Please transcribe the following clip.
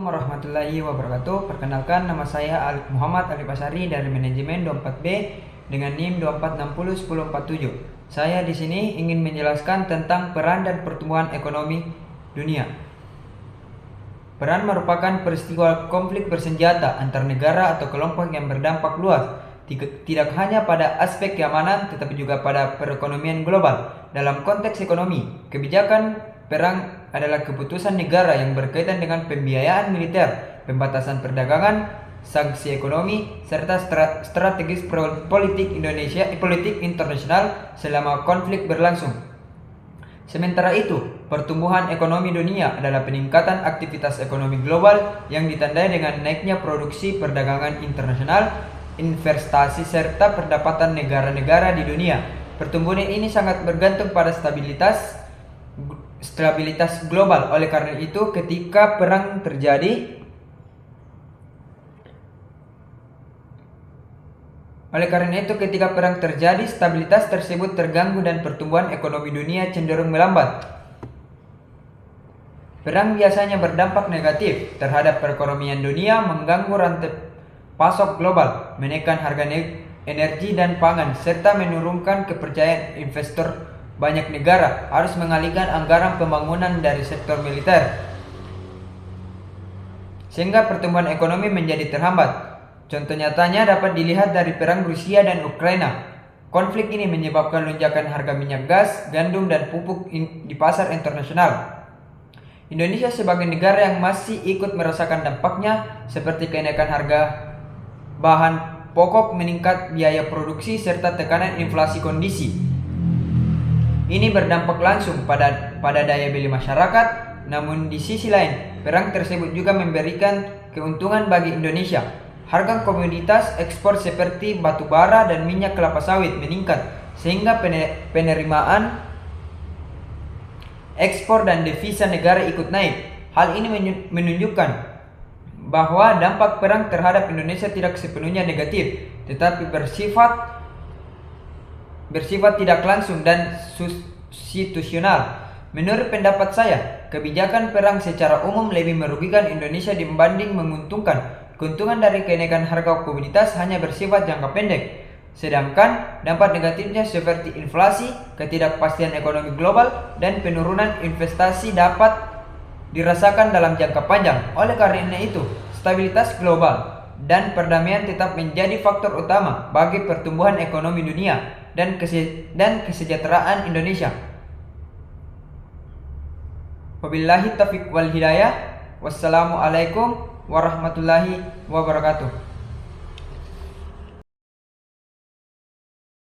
Warahmatullahi wabarakatuh. Perkenalkan, nama saya Muhammad Ali Pasari dari manajemen 24B dengan NIM 24601047. Saya di sini ingin menjelaskan tentang peran dan pertumbuhan ekonomi dunia. Peran merupakan peristiwa konflik bersenjata antar negara atau kelompok yang berdampak luas, tidak hanya pada aspek keamanan tetapi juga pada perekonomian global. Dalam konteks ekonomi, kebijakan perang adalah keputusan negara yang berkaitan dengan pembiayaan militer, pembatasan perdagangan, sanksi ekonomi, serta strategis politik internasional selama konflik berlangsung. Sementara itu, pertumbuhan ekonomi dunia adalah peningkatan aktivitas ekonomi global yang ditandai dengan naiknya produksi, perdagangan internasional, investasi, serta pendapatan negara-negara di dunia. Pertumbuhan ini sangat bergantung pada stabilitas global. Oleh karena itu, ketika perang terjadi, stabilitas tersebut terganggu dan pertumbuhan ekonomi dunia cenderung melambat. Perang biasanya berdampak negatif terhadap perekonomian dunia, mengganggu rantai pasok global, menaikkan harga energi dan pangan, serta menurunkan kepercayaan investor. Banyak negara harus mengalihkan anggaran pembangunan dari sektor militer, sehingga pertumbuhan ekonomi menjadi terhambat. Contoh nyatanya dapat dilihat dari perang Rusia dan Ukraina. Konflik ini menyebabkan lonjakan harga minyak gas, gandum, dan pupuk di pasar internasional. Indonesia sebagai negara yang masih ikut merasakan dampaknya, seperti kenaikan harga bahan pokok, meningkat biaya produksi, serta tekanan inflasi. Kondisi ini berdampak langsung pada daya beli masyarakat. Namun di sisi lain, perang tersebut juga memberikan keuntungan bagi Indonesia. Harga komoditas ekspor seperti batu bara dan minyak kelapa sawit meningkat, sehingga penerimaan ekspor dan devisa negara ikut naik. Hal ini menunjukkan bahwa dampak perang terhadap Indonesia tidak sepenuhnya negatif, tetapi bersifat tidak langsung dan situasional. Menurut pendapat saya, kebijakan perang secara umum lebih merugikan Indonesia dibanding menguntungkan. Keuntungan dari kenaikan harga komoditas hanya bersifat jangka pendek, sedangkan dampak negatifnya seperti inflasi, ketidakpastian ekonomi global, dan penurunan investasi dapat dirasakan dalam jangka panjang. Oleh karena itu, stabilitas global dan perdamaian tetap menjadi faktor utama bagi pertumbuhan ekonomi dunia dan kesejahteraan Indonesia. Wabillahi taufiq wal hidayah. Wassalamualaikum warahmatullahi wabarakatuh.